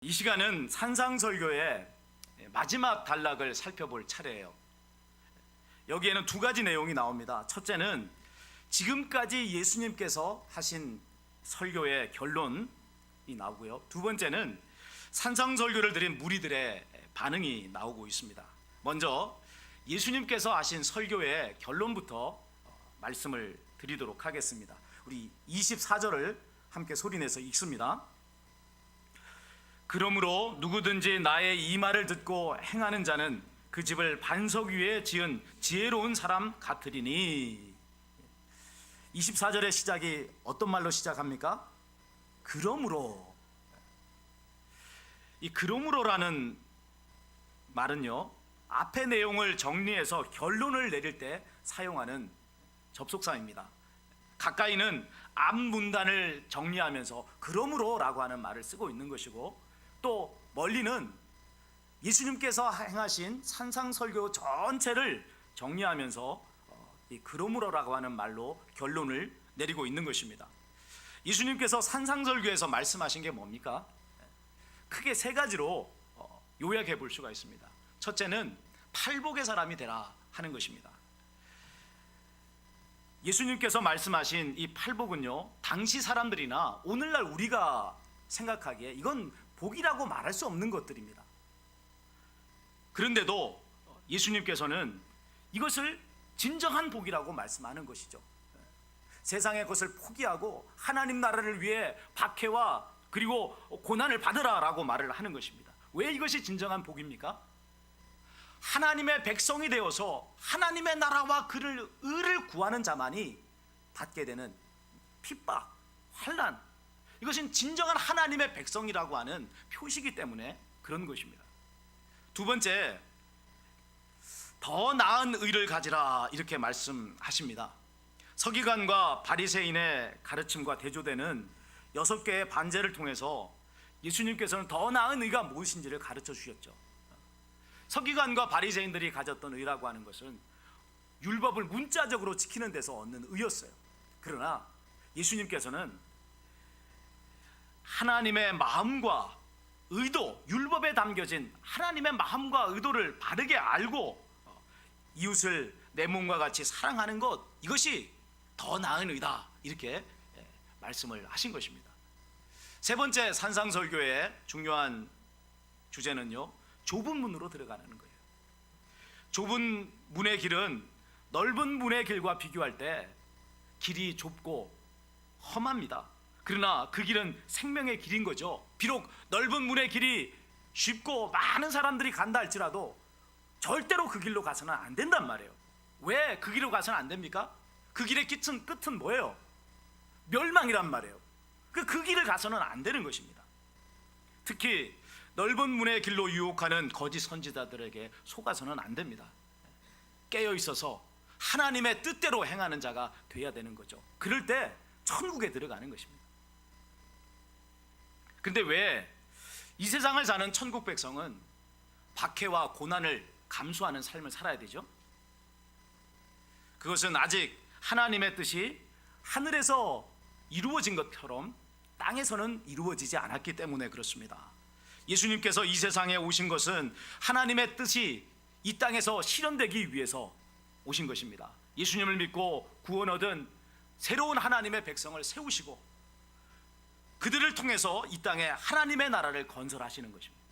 이 시간은 산상설교의 마지막 단락을 살펴볼 차례예요. 여기에는 두 가지 내용이 나옵니다. 첫째는 지금까지 예수님께서 하신 설교의 결론이 나오고요. 두 번째는 산상설교를 드린 무리들의 반응이 나오고 있습니다. 먼저 예수님께서 하신 설교의 결론부터 말씀을 드리도록 하겠습니다. 우리 24절을 함께 소리내서 읽습니다. 그러므로 누구든지 나의 이 말을 듣고 행하는 자는 그 집을 반석 위에 지은 지혜로운 사람 같으리니. 24절의 시작이 어떤 말로 시작합니까? 그러므로. 이 그러므로라는 말은요, 앞의 내용을 정리해서 결론을 내릴 때 사용하는 접속사입니다. 가까이는 앞 문단을 정리하면서 그러므로라고 하는 말을 쓰고 있는 것이고, 또 멀리는 예수님께서 행하신 산상설교 전체를 정리하면서 이 그러므로라고 하는 말로 결론을 내리고 있는 것입니다. 예수님께서 산상설교에서 말씀하신 게 뭡니까? 크게 세 가지로 요약해 볼 수가 있습니다. 첫째는 팔복의 사람이 되라 하는 것입니다. 예수님께서 말씀하신 이 팔복은요, 당시 사람들이나 오늘날 우리가 생각하기에 이건 복이라고 말할 수 없는 것들입니다. 그런데도 예수님께서는 이것을 진정한 복이라고 말씀하는 것이죠. 세상의 것을 포기하고 하나님 나라를 위해 박해와 그리고 고난을 받으라라고 말을 하는 것입니다. 왜 이것이 진정한 복입니까? 하나님의 백성이 되어서 하나님의 나라와 그를 의를 구하는 자만이 받게 되는 핍박, 환난, 이것은 진정한 하나님의 백성이라고 하는 표시이기 때문에 그런 것입니다. 두 번째, 더 나은 의를 가지라 이렇게 말씀하십니다. 서기관과 바리새인의 가르침과 대조되는 6개의 반제를 통해서 예수님께서는 더 나은 의가 무엇인지를 가르쳐 주셨죠. 서기관과 바리새인들이 가졌던 의라고 하는 것은 율법을 문자적으로 지키는 데서 얻는 의였어요. 그러나 예수님께서는 하나님의 마음과 의도, 율법에 담겨진 하나님의 마음과 의도를 바르게 알고 이웃을 내 몸과 같이 사랑하는 것, 이것이 더 나은 의다 이렇게 말씀을 하신 것입니다. 세 번째 산상설교의 중요한 주제는요, 좁은 문으로 들어가는 거예요. 좁은 문의 길은 넓은 문의 길과 비교할 때 길이 좁고 험합니다. 그러나 그 길은 생명의 길인 거죠. 비록 넓은 문의 길이 쉽고 많은 사람들이 간다 할지라도 절대로 그 길로 가서는 안 된단 말이에요. 왜 그 길로 가서는 안 됩니까? 그 길의 끝은 뭐예요? 멸망이란 말이에요. 그 길을 가서는 안 되는 것입니다. 특히 넓은 문의 길로 유혹하는 거짓 선지자들에게 속아서는 안 됩니다. 깨어 있어서 하나님의 뜻대로 행하는 자가 돼야 되는 거죠. 그럴 때 천국에 들어가는 것입니다. 근데 왜 이 세상을 사는 천국 백성은 박해와 고난을 감수하는 삶을 살아야 되죠? 그것은 아직 하나님의 뜻이 하늘에서 이루어진 것처럼 땅에서는 이루어지지 않았기 때문에 그렇습니다. 예수님께서 이 세상에 오신 것은 하나님의 뜻이 이 땅에서 실현되기 위해서 오신 것입니다. 예수님을 믿고 구원 얻은 새로운 하나님의 백성을 세우시고 그들을 통해서 이 땅에 하나님의 나라를 건설하시는 것입니다.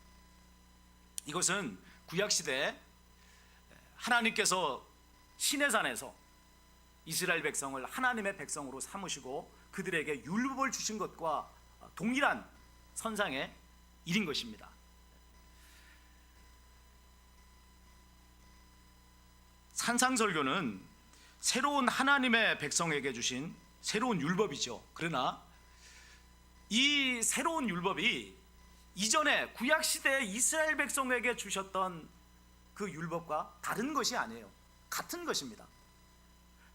이것은 구약시대에 하나님께서 시내산에서 이스라엘 백성을 하나님의 백성으로 삼으시고 그들에게 율법을 주신 것과 동일한 선상의 일인 것입니다. 산상설교는 새로운 하나님의 백성에게 주신 새로운 율법이죠. 그러나 이 새로운 율법이 이전에 구약시대에 이스라엘 백성에게 주셨던 그 율법과 다른 것이 아니에요. 같은 것입니다.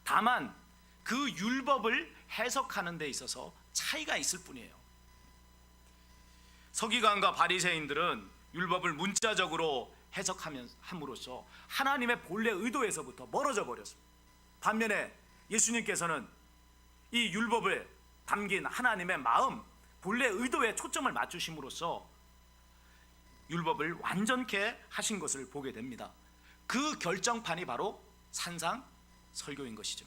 다만 그 율법을 해석하는 데 있어서 차이가 있을 뿐이에요. 서기관과 바리새인들은 율법을 문자적으로 해석함으로써 하나님의 본래 의도에서부터 멀어져 버렸습니다. 반면에 예수님께서는 이 율법에 담긴 하나님의 마음, 본래 의도에 초점을 맞추심으로써 율법을 완전케 하신 것을 보게 됩니다. 그 결정판이 바로 산상 설교인 것이죠.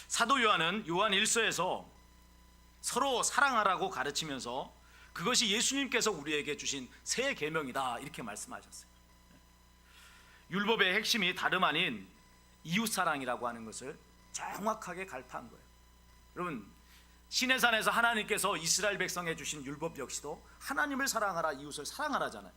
사도 요한은 요한 1서에서 서로 사랑하라고 가르치면서 그것이 예수님께서 우리에게 주신 새 계명이다 이렇게 말씀하셨어요. 율법의 핵심이 다름 아닌 이웃사랑이라고 하는 것을 정확하게 갈파한 거예요. 여러분, 시내산에서 하나님께서 이스라엘 백성에 주신 율법 역시도 하나님을 사랑하라, 이웃을 사랑하라잖아요.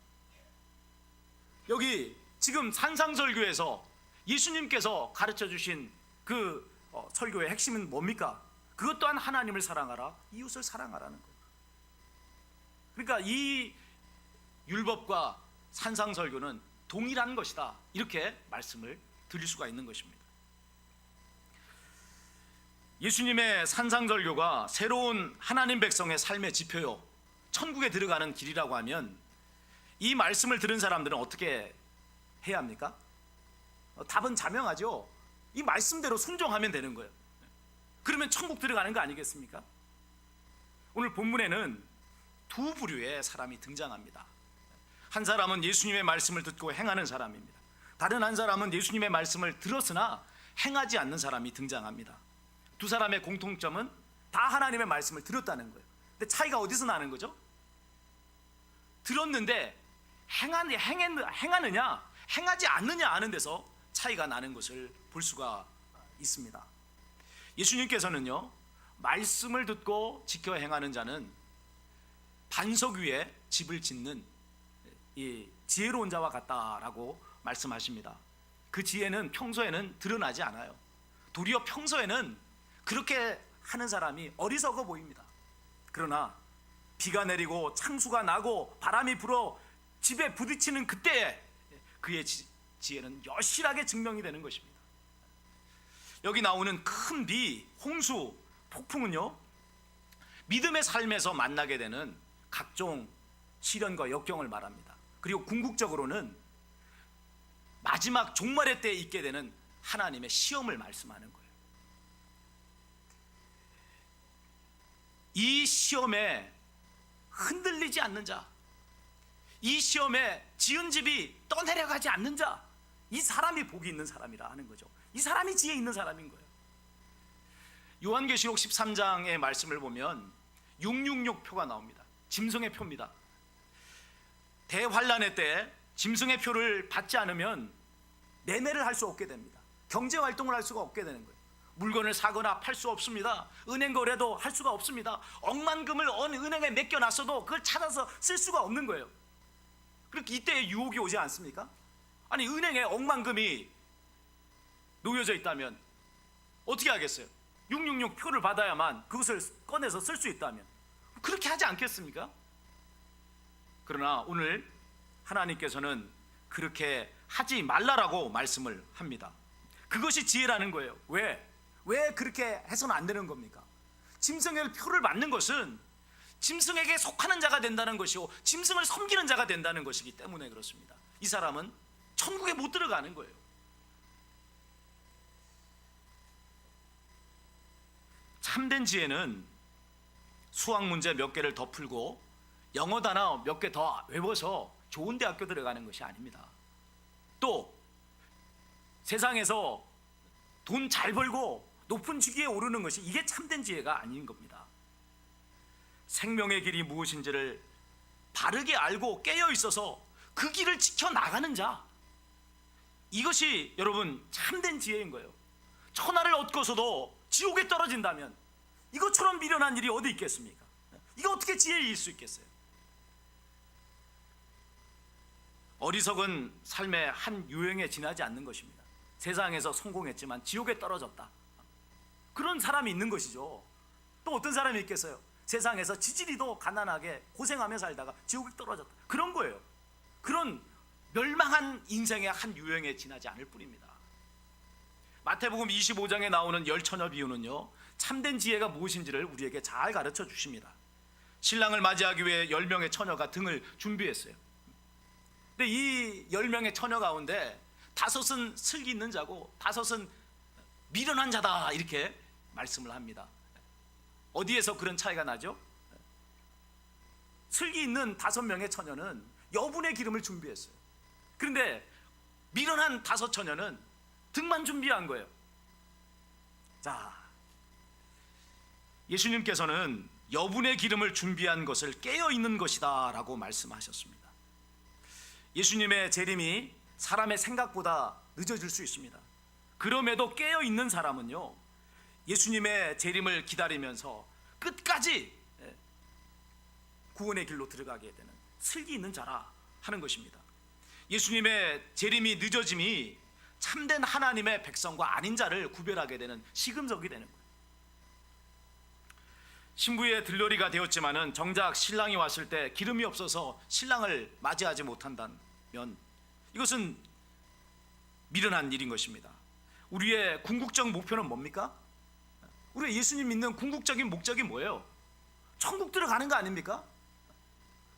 여기 지금 산상설교에서 예수님께서 가르쳐 주신 그 설교의 핵심은 뭡니까? 그것 또한 하나님을 사랑하라, 이웃을 사랑하라는 거예요. 그러니까 이 율법과 산상설교는 동일한 것이다, 이렇게 말씀을 드릴 수가 있는 것입니다. 예수님의 산상설교가 새로운 하나님 백성의 삶의 지표요, 천국에 들어가는 길이라고 하면 이 말씀을 들은 사람들은 어떻게 해야 합니까? 답은 자명하죠. 이 말씀대로 순종하면 되는 거예요. 그러면 천국 들어가는 거 아니겠습니까? 오늘 본문에는 두 부류의 사람이 등장합니다. 한 사람은 예수님의 말씀을 듣고 행하는 사람입니다. 다른 한 사람은 예수님의 말씀을 들었으나 행하지 않는 사람이 등장합니다. 두 사람의 공통점은 다 하나님의 말씀을 들었다는 거예요. 근데 차이가 어디서 나는 거죠? 들었는데 행하느냐 행하지 않느냐 하는 데서 차이가 나는 것을 볼 수가 있습니다. 예수님께서는요, 말씀을 듣고 지켜 행하는 자는 반석 위에 집을 짓는 이 지혜로운 자와 같다라고 말씀하십니다. 그 지혜는 평소에는 드러나지 않아요. 도리어 평소에는 그렇게 하는 사람이 어리석어 보입니다. 그러나 비가 내리고 창수가 나고 바람이 불어 집에 부딪히는 그때에 그의 지혜는 여실하게 증명이 되는 것입니다. 여기 나오는 큰 비, 홍수, 폭풍은요, 믿음의 삶에서 만나게 되는 각종 시련과 역경을 말합니다. 그리고 궁극적으로는 마지막 종말의 때에 있게 되는 하나님의 시험을 말씀하는 거예요. 이 시험에 흔들리지 않는 자, 이 시험에 지은 집이 떠내려가지 않는 자, 이 사람이 복이 있는 사람이라 하는 거죠. 이 사람이 지혜 있는 사람인 거예요. 요한계시록 13장의 말씀을 보면 666표가 나옵니다. 짐승의 표입니다. 대환란의 때 짐승의 표를 받지 않으면 매매를 할 수 없게 됩니다. 경제활동을 할 수가 없게 되는 거예요. 물건을 사거나 팔 수 없습니다. 은행 거래도 할 수가 없습니다. 억만금을 어느 은행에 맡겨놨어도 그걸 찾아서 쓸 수가 없는 거예요. 그렇게 이때에 유혹이 오지 않습니까? 아니, 은행에 억만금이 놓여져 있다면 어떻게 하겠어요? 666 표를 받아야만 그것을 꺼내서 쓸 수 있다면 그렇게 하지 않겠습니까? 그러나 오늘 하나님께서는 그렇게 하지 말라라고 말씀을 합니다. 그것이 지혜라는 거예요. 왜 그렇게 해서는 안 되는 겁니까? 짐승의 표를 받는 것은 짐승에게 속하는 자가 된다는 것이고 짐승을 섬기는 자가 된다는 것이기 때문에 그렇습니다. 이 사람은 천국에 못 들어가는 거예요. 참된 지혜는 수학 문제 몇 개를 더 풀고 영어 단어 몇 개 더 외워서 좋은 대학교 들어가는 것이 아닙니다. 또 세상에서 돈 잘 벌고 높은 직위에 오르는 것이 이게 참된 지혜가 아닌 겁니다. 생명의 길이 무엇인지를 바르게 알고 깨어 있어서 그 길을 지켜나가는 자, 이것이 여러분 참된 지혜인 거예요. 천하를 얻고서도 지옥에 떨어진다면 이것처럼 미련한 일이 어디 있겠습니까? 이거 어떻게 지혜일 수 있겠어요? 어리석은 삶의 한 유형에 지나지 않는 것입니다. 세상에서 성공했지만 지옥에 떨어졌다, 그런 사람이 있는 것이죠. 또 어떤 사람이 있겠어요? 세상에서 지지리도 가난하게 고생하며 살다가 지옥에 떨어졌다, 그런 거예요. 그런 멸망한 인생의 한 유형에 지나지 않을 뿐입니다. 마태복음 25장에 나오는 열처녀 비유는요, 참된 지혜가 무엇인지를 우리에게 잘 가르쳐 주십니다. 신랑을 맞이하기 위해 10명의 처녀가 등을 준비했어요. 근데 이 10명의 처녀 가운데 5은 슬기 있는 자고 5은 미련한 자다, 이렇게 말씀을 합니다. 어디에서 그런 차이가 나죠? 슬기 있는 5명의 처녀는 여분의 기름을 준비했어요. 그런데 미련한 5 처녀는 등만 준비한 거예요. 자, 예수님께서는 여분의 기름을 준비한 것을 깨어있는 것이다 라고 말씀하셨습니다. 예수님의 재림이 사람의 생각보다 늦어질 수 있습니다. 그럼에도 깨어있는 사람은요, 예수님의 재림을 기다리면서 끝까지 구원의 길로 들어가게 되는 슬기 있는 자라 하는 것입니다. 예수님의 재림이 늦어짐이 참된 하나님의 백성과 아닌 자를 구별하게 되는 시금석이 되는 거예요. 신부의 들러리가 되었지만은 정작 신랑이 왔을 때 기름이 없어서 신랑을 맞이하지 못한다면 이것은 미련한 일인 것입니다. 우리의 궁극적 목표는 뭡니까? 우리 예수님 믿는 궁극적인 목적이 뭐예요? 천국 들어가는 거 아닙니까?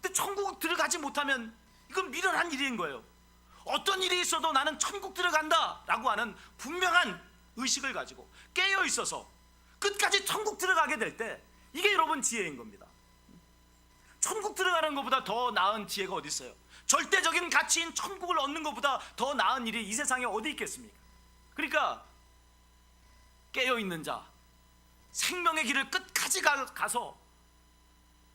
근데 천국 들어가지 못하면 이건 미련한 일인 거예요. 어떤 일이 있어도 나는 천국 들어간다 라고 하는 분명한 의식을 가지고 깨어 있어서 끝까지 천국 들어가게 될 때, 이게 여러분 지혜인 겁니다. 천국 들어가는 것보다 더 나은 지혜가 어디 있어요? 절대적인 가치인 천국을 얻는 것보다 더 나은 일이 이 세상에 어디 있겠습니까? 그러니까 깨어있는 자, 생명의 길을 끝까지 가서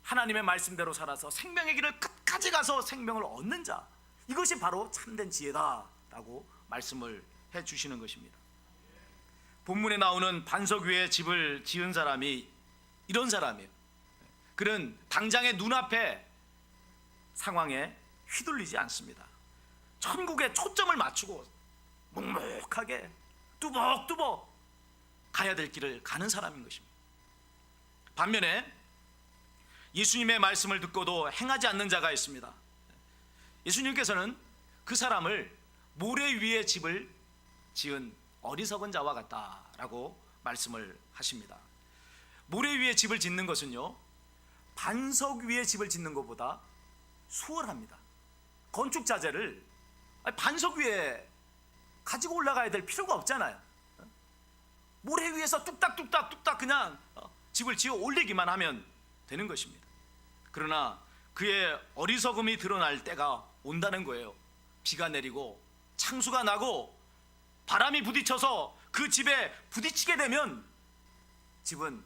하나님의 말씀대로 살아서 생명의 길을 끝까지 가서 생명을 얻는 자, 이것이 바로 참된 지혜다라고 말씀을 해주시는 것입니다. 본문에 나오는 반석 위에 집을 지은 사람이 이런 사람이에요. 그는 당장의 눈앞에 상황에 휘둘리지 않습니다. 천국에 초점을 맞추고 묵묵하게 뚜벅뚜벅 가야 될 길을 가는 사람인 것입니다. 반면에 예수님의 말씀을 듣고도 행하지 않는 자가 있습니다. 예수님께서는 그 사람을 모래 위에 집을 지은 어리석은 자와 같다라고 말씀을 하십니다. 모래 위에 집을 짓는 것은요, 반석 위에 집을 짓는 것보다 수월합니다. 건축 자재를 반석 위에 가지고 올라가야 될 필요가 없잖아요. 모래 위에서 뚝딱뚝딱 그냥 집을 지어 올리기만 하면 되는 것입니다. 그러나 그의 어리석음이 드러날 때가 온다는 거예요. 비가 내리고 창수가 나고 바람이 부딪혀서 그 집에 부딪히게 되면 집은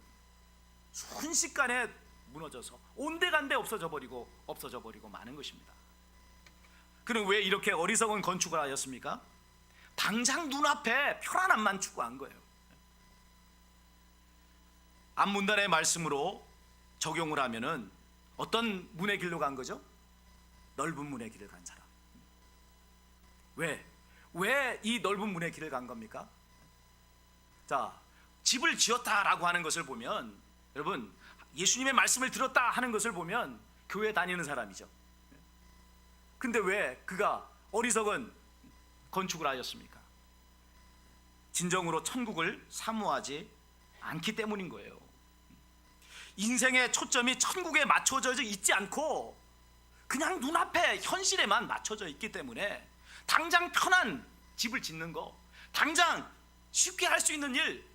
순식간에 무너져서 온데간데 없어져 버리고 마는 것입니다. 그는 왜 이렇게 어리석은 건축을 하였습니까? 당장 눈앞에 편안함만 추구한 거예요. 앞문단의 말씀으로 적용을 하면은 어떤 문의 길로 간 거죠? 넓은 문의 길을 간 사람. 왜 이 넓은 문의 길을 간 겁니까? 자, 집을 지었다라고 하는 것을 보면, 여러분, 예수님의 말씀을 들었다 하는 것을 보면 교회 다니는 사람이죠. 근데 왜 그가 어리석은 건축을 하였습니까? 진정으로 천국을 사모하지 않기 때문인 거예요. 인생의 초점이 천국에 맞춰져 있지 않고 그냥 눈앞에 현실에만 맞춰져 있기 때문에 당장 편한 집을 짓는 거, 당장 쉽게 할 수 있는 일,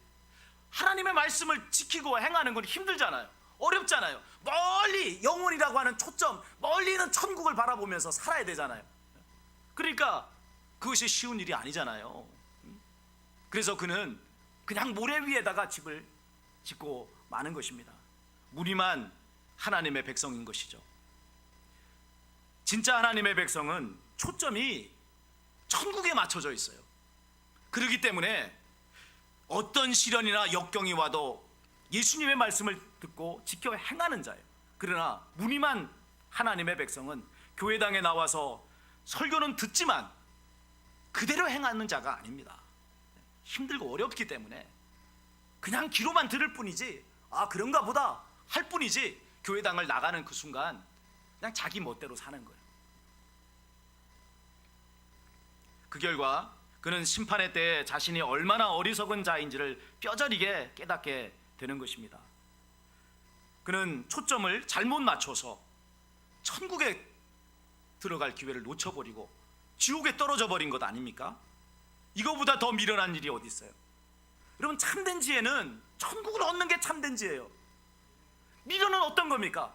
하나님의 말씀을 지키고 행하는 건 힘들잖아요. 어렵잖아요. 멀리 영혼이라고 하는 초점, 멀리 있는 천국을 바라보면서 살아야 되잖아요. 그러니까 그것이 쉬운 일이 아니잖아요. 그래서 그는 그냥 모래 위에다가 집을 짓고 마는 것입니다. 무리만 하나님의 백성인 것이죠. 진짜 하나님의 백성은 초점이 천국에 맞춰져 있어요. 그렇기 때문에 어떤 시련이나 역경이 와도 예수님의 말씀을 듣고 지켜 행하는 자예요. 그러나 무늬만 하나님의 백성은 교회당에 나와서 설교는 듣지만 그대로 행하는 자가 아닙니다. 힘들고 어렵기 때문에 그냥 귀로만 들을 뿐이지, 아 그런가 보다 할 뿐이지, 교회당을 나가는 그 순간 그냥 자기 멋대로 사는 거예요. 그 결과 그는 심판의 때에 자신이 얼마나 어리석은 자인지를 뼈저리게 깨닫게 되는 것입니다. 그는 초점을 잘못 맞춰서 천국에 들어갈 기회를 놓쳐버리고 지옥에 떨어져 버린 것 아닙니까? 이거보다 더 미련한 일이 어디 있어요? 여러분, 참된 지혜는 천국을 얻는 게 참된 지혜예요. 미련은 어떤 겁니까?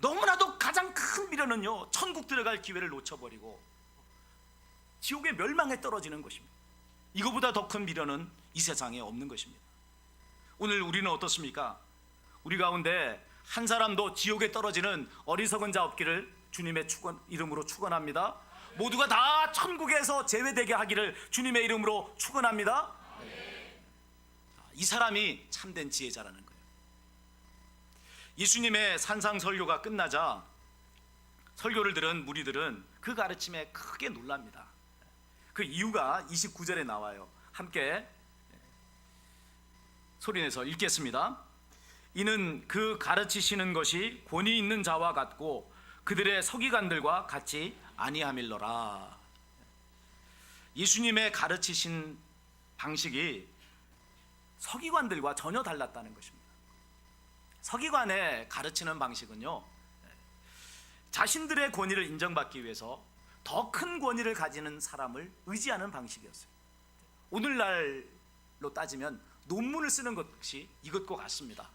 너무나도 가장 큰 미련은요, 천국 들어갈 기회를 놓쳐버리고 지옥의 멸망에 떨어지는 것입니다. 이거보다 더 큰 미련은 이 세상에 없는 것입니다. 오늘 우리는 어떻습니까? 우리 가운데 한 사람도 지옥에 떨어지는 어리석은 자 없기를 주님의 이름으로 축원합니다. 모두가 다 천국에서 제외되게 하기를 주님의 이름으로 축원합니다. 이 사람이 참된 지혜자라는 거예요. 예수님의 산상설교가 끝나자 설교를 들은 무리들은 그 가르침에 크게 놀랍니다. 그 이유가 29절에 나와요. 함께 소리내서 읽겠습니다. 이는 그 가르치시는 것이 권위 있는 자와 같고 그들의 서기관들과 같이 아니함일러라. 예수님의 가르치신 방식이 서기관들과 전혀 달랐다는 것입니다. 서기관의 가르치는 방식은요, 자신들의 권위를 인정받기 위해서 더 큰 권위를 가지는 사람을 의지하는 방식이었어요. 오늘날로 따지면 논문을 쓰는 것이 이것과 같습니다.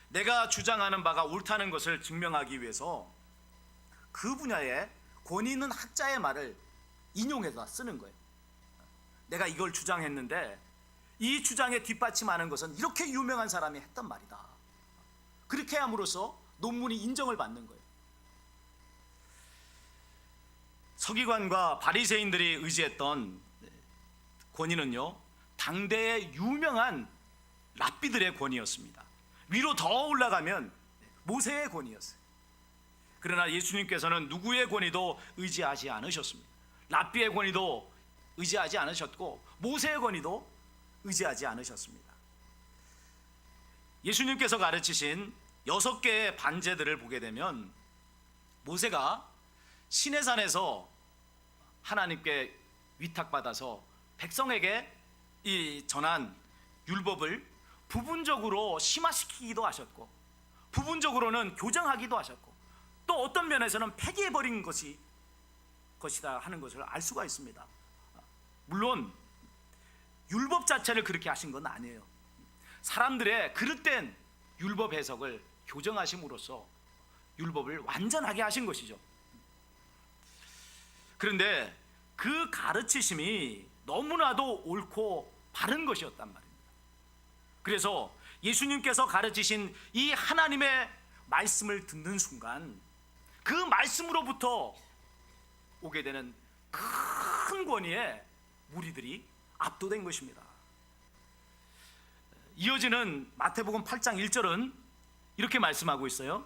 내가 주장하는 바가 옳다는 것을 증명하기 위해서 그 분야에 권위 있는 학자의 말을 인용해서 쓰는 거예요. 내가 이걸 주장했는데 이 주장에 뒷받침하는 것은 이렇게 유명한 사람이 했던 말이다. 그렇게 함으로써 논문이 인정을 받는 거예요. 서기관과 바리새인들이 의지했던 권위는요, 당대의 유명한 랍비들의 권위였습니다. 위로 더 올라가면 모세의 권위였어요. 그러나 예수님께서는 누구의 권위도 의지하지 않으셨습니다. 랍비의 권위도 의지하지 않으셨고 모세의 권위도 의지하지 않으셨습니다. 예수님께서 가르치신 6개의 반제들을 보게 되면 모세가 시내산에서 하나님께 위탁받아서 백성에게 이 전한 율법을 부분적으로 심화시키기도 하셨고 부분적으로는 교정하기도 하셨고 또 어떤 면에서는 폐기해버린 것이다 하는 것을 알 수가 있습니다. 물론 율법 자체를 그렇게 하신 건 아니에요. 사람들의 그릇된 율법 해석을 교정하심으로써 율법을 완전하게 하신 것이죠. 그런데 그 가르치심이 너무나도 옳고 바른 것이었단 말입니다. 그래서 예수님께서 가르치신 이 하나님의 말씀을 듣는 순간 그 말씀으로부터 오게 되는 큰 권위에 무리들이 압도된 것입니다. 이어지는 마태복음 8장 1절은 이렇게 말씀하고 있어요.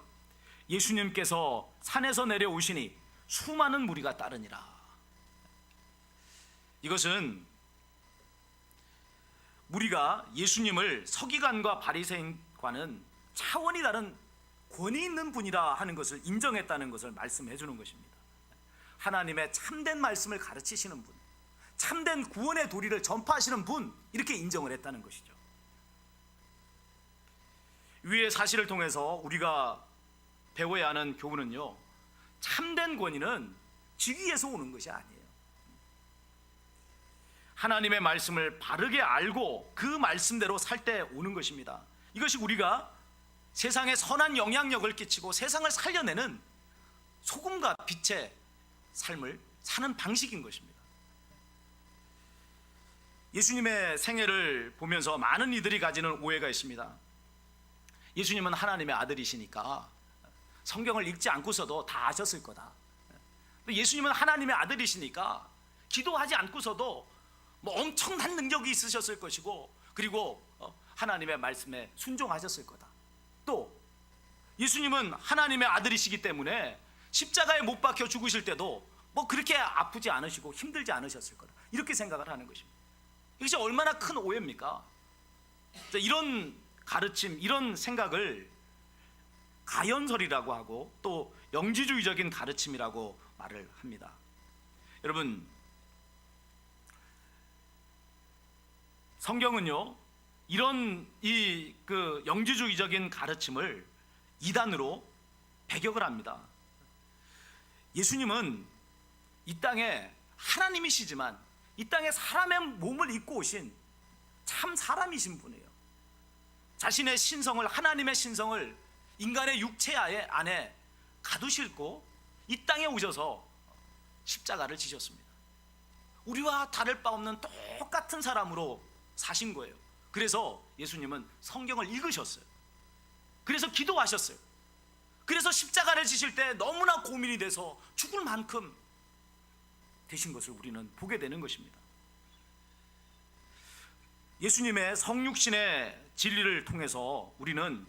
예수님께서 산에서 내려오시니 수많은 무리가 따르니라. 이것은 무리가 예수님을 서기관과 바리새인과는 차원이 다른 권위 있는 분이라 하는 것을 인정했다는 것을 말씀해 주는 것입니다. 하나님의 참된 말씀을 가르치시는 분, 참된 구원의 도리를 전파하시는 분, 이렇게 인정을 했다는 것이죠. 위의 사실을 통해서 우리가 배워야 하는 교훈은요, 참된 권위는 지위에서 오는 것이 아니에요. 하나님의 말씀을 바르게 알고 그 말씀대로 살 때 오는 것입니다. 이것이 우리가 세상에 선한 영향력을 끼치고 세상을 살려내는 소금과 빛의 삶을 사는 방식인 것입니다. 예수님의 생애를 보면서 많은 이들이 가지는 오해가 있습니다. 예수님은 하나님의 아들이시니까 성경을 읽지 않고서도 다 아셨을 거다. 예수님은 하나님의 아들이시니까 기도하지 않고서도 뭐 엄청난 능력이 있으셨을 것이고 그리고 하나님의 말씀에 순종하셨을 거다. 또 예수님은 하나님의 아들이시기 때문에 십자가에 못 박혀 죽으실 때도 뭐 그렇게 아프지 않으시고 힘들지 않으셨을 거다. 이렇게 생각을 하는 것입니다. 이것이 얼마나 큰 오해입니까? 이런 가르침, 이런 생각을 가연설이라고 하고 또 영지주의적인 가르침이라고 말을 합니다. 여러분, 성경은요 이런 그 영지주의적인 가르침을 이단으로 배격을 합니다. 예수님은 이 땅에 하나님이시지만 이 땅에 사람의 몸을 입고 오신 참 사람이신 분이에요. 자신의 신성을, 하나님의 신성을 인간의 육체 안에 가두실고 이 땅에 오셔서 십자가를 지셨습니다. 우리와 다를 바 없는 똑같은 사람으로 사신 거예요. 그래서 예수님은 성경을 읽으셨어요. 그래서 기도하셨어요. 그래서 십자가를 지실 때 너무나 고민이 돼서 죽을 만큼 되신 것을 우리는 보게 되는 것입니다. 예수님의 성육신의 진리를 통해서 우리는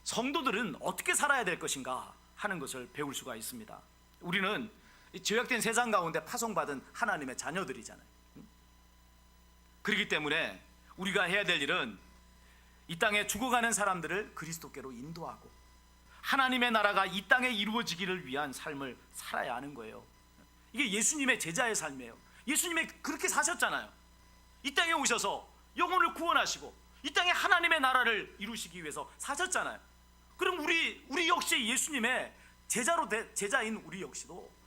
성도들은 어떻게 살아야 될 것인가 하는 것을 배울 수가 있습니다. 우리는 죄악된 세상 가운데 파송받은 하나님의 자녀들이잖아요. 그렇기 때문에 우리가 해야 될 일은 이 땅에 죽어가는 사람들을 그리스도께로 인도하고 하나님의 나라가 이 땅에 이루어지기를 위한 삶을 살아야 하는 거예요. 이게 예수님의 제자의 삶이에요. 예수님이 그렇게 사셨잖아요. 이 땅에 오셔서 영혼을 구원하시고 이 땅에 하나님의 나라를 이루시기 위해서 사셨잖아요. 그럼 우리 역시 예수님의 제자인 우리 역시도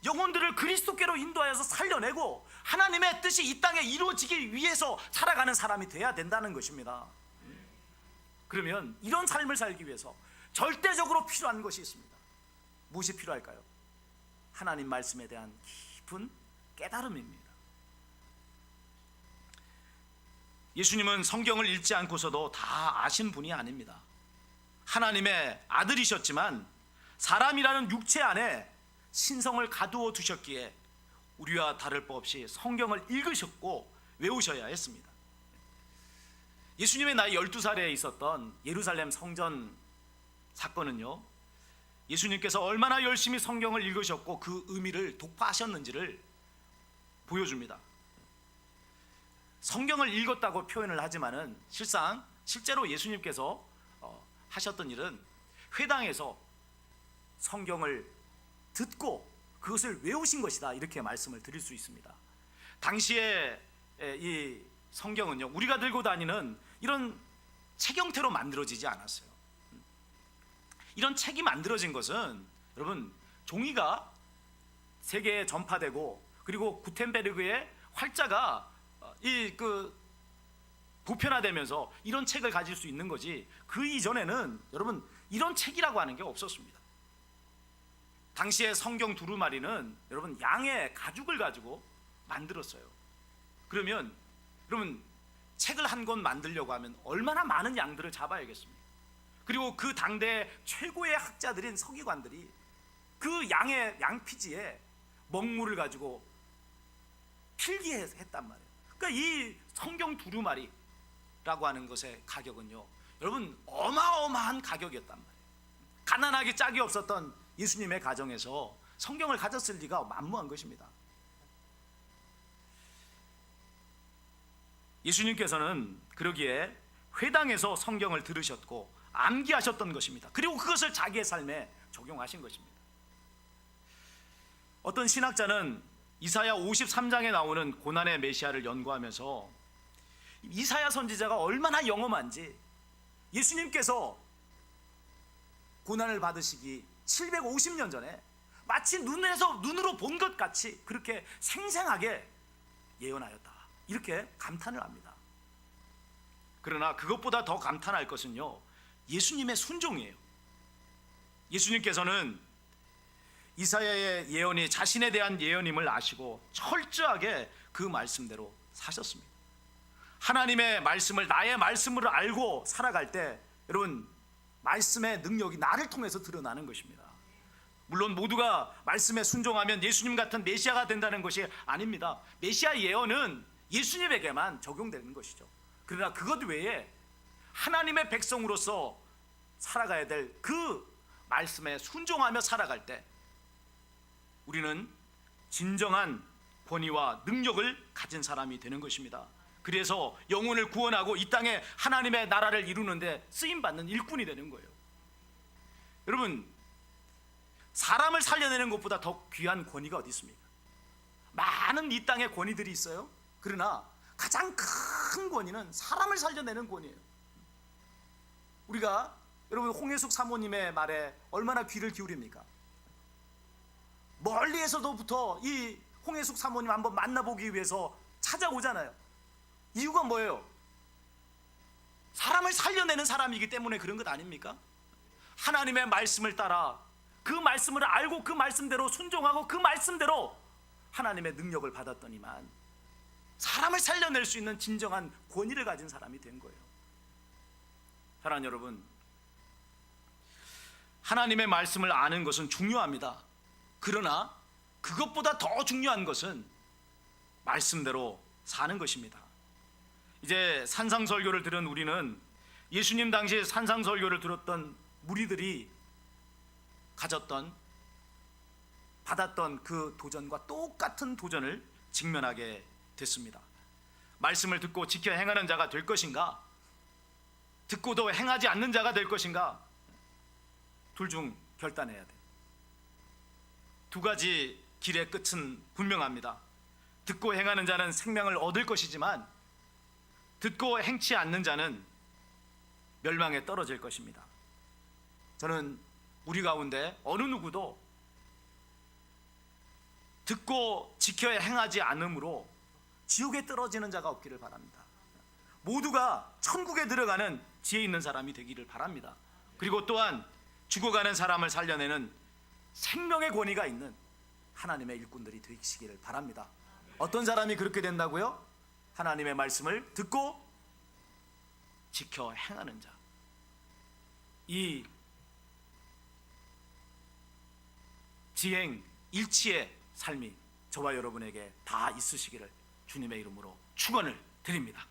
영혼들을 그리스도께로 인도하여서 살려내고 하나님의 뜻이 이 땅에 이루어지기 위해서 살아가는 사람이 돼야 된다는 것입니다. 그러면 이런 삶을 살기 위해서 절대적으로 필요한 것이 있습니다. 무엇이 필요할까요? 하나님 말씀에 대한 깊은 깨달음입니다. 예수님은 성경을 읽지 않고서도 다 아신 분이 아닙니다. 하나님의 아들이셨지만 사람이라는 육체 안에 신성을 가두어 두셨기에 우리와 다를 바 없이 성경을 읽으셨고 외우셔야 했습니다. 예수님의 나이 12살에 있었던 예루살렘 성전 사건은요, 예수님께서 얼마나 열심히 성경을 읽으셨고 그 의미를 독파하셨는지를 보여줍니다. 성경을 읽었다고 표현을 하지만은 실제로 예수님께서 하셨던 일은 회당에서 성경을 듣고 그것을 외우신 것이다, 이렇게 말씀을 드릴 수 있습니다. 당시에 이 성경은요, 우리가 들고 다니는 이런 책 형태로 만들어지지 않았어요. 이런 책이 만들어진 것은 여러분 종이가 세계에 전파되고 그리고 구텐베르그의 활자가 보편화되면서 이런 책을 가질 수 있는 거지, 그 이전에는 여러분 이런 책이라고 하는 게 없었습니다. 당시에 성경 두루마리는 여러분 양의 가죽을 가지고 만들었어요. 그러면 여러분 책을 한 권 만들려고 하면 얼마나 많은 양들을 잡아야겠습니까? 그리고 그 당대 최고의 학자들인 서기관들이 그 양피지에 먹물을 가지고 필기했단 말이에요. 그러니까 이 성경 두루마리라고 하는 것의 가격은요, 여러분 어마어마한 가격이었단 말이에요. 가난하게 짝이 없었던 예수님의 가정에서 성경을 가졌을 리가 만무한 것입니다. 예수님께서는 그러기에 회당에서 성경을 들으셨고 암기하셨던 것입니다. 그리고 그것을 자기의 삶에 적용하신 것입니다. 어떤 신학자는 이사야 53장에 나오는 고난의 메시아를 연구하면서 이사야 선지자가 얼마나 영험한지, 예수님께서 고난을 받으시기 750년 전에 마치 눈으로 본 것 같이 그렇게 생생하게 예언하였다, 이렇게 감탄을 합니다. 그러나 그것보다 더 감탄할 것은요, 예수님의 순종이에요. 예수님께서는 이사야의 예언이 자신에 대한 예언임을 아시고 철저하게 그 말씀대로 사셨습니다. 하나님의 말씀을 나의 말씀으로 알고 살아갈 때 여러분 말씀의 능력이 나를 통해서 드러나는 것입니다. 물론 모두가 말씀에 순종하면 예수님 같은 메시아가 된다는 것이 아닙니다. 메시아 예언은 예수님에게만 적용되는 것이죠. 그러나 그것 외에 하나님의 백성으로서 살아가야 될 그 말씀에 순종하며 살아갈 때 우리는 진정한 권위와 능력을 가진 사람이 되는 것입니다. 그래서 영혼을 구원하고 이 땅에 하나님의 나라를 이루는데 쓰임받는 일꾼이 되는 거예요. 여러분, 사람을 살려내는 것보다 더 귀한 권위가 어디 있습니까? 많은 이 땅에 권위들이 있어요. 그러나 가장 큰 권위는 사람을 살려내는 권위예요. 우리가 여러분 홍혜숙 사모님의 말에 얼마나 귀를 기울입니까? 멀리에서도부터 이 홍혜숙 사모님 한번 만나보기 위해서 찾아오잖아요. 이유가 뭐예요? 사람을 살려내는 사람이기 때문에 그런 것 아닙니까? 하나님의 말씀을 따라 그 말씀을 알고 그 말씀대로 순종하고 그 말씀대로 하나님의 능력을 받았더니만 사람을 살려낼 수 있는 진정한 권위를 가진 사람이 된 거예요. 사랑하는 여러분, 하나님의 말씀을 아는 것은 중요합니다. 그러나 그것보다 더 중요한 것은 말씀대로 사는 것입니다. 이제 산상설교를 들은 우리는 예수님 당시 산상설교를 들었던 무리들이 받았던 그 도전과 똑같은 도전을 직면하게 됐습니다. 말씀을 듣고 지켜 행하는 자가 될 것인가? 듣고도 행하지 않는 자가 될 것인가? 둘 중 결단해야 돼. 두 가지 길의 끝은 분명합니다. 듣고 행하는 자는 생명을 얻을 것이지만 듣고 행치 않는 자는 멸망에 떨어질 것입니다. 저는 우리 가운데 어느 누구도 듣고 지켜 행하지 않음으로 지옥에 떨어지는 자가 없기를 바랍니다. 모두가 천국에 들어가는 지혜 있는 사람이 되기를 바랍니다. 그리고 또한 죽어가는 사람을 살려내는 생명의 권위가 있는 하나님의 일꾼들이 되시기를 바랍니다. 어떤 사람이 그렇게 된다고요? 하나님의 말씀을 듣고 지켜 행하는 자. 이 지행 일치의 삶이 저와 여러분에게 다 있으시기를 주님의 이름으로 축원을 드립니다.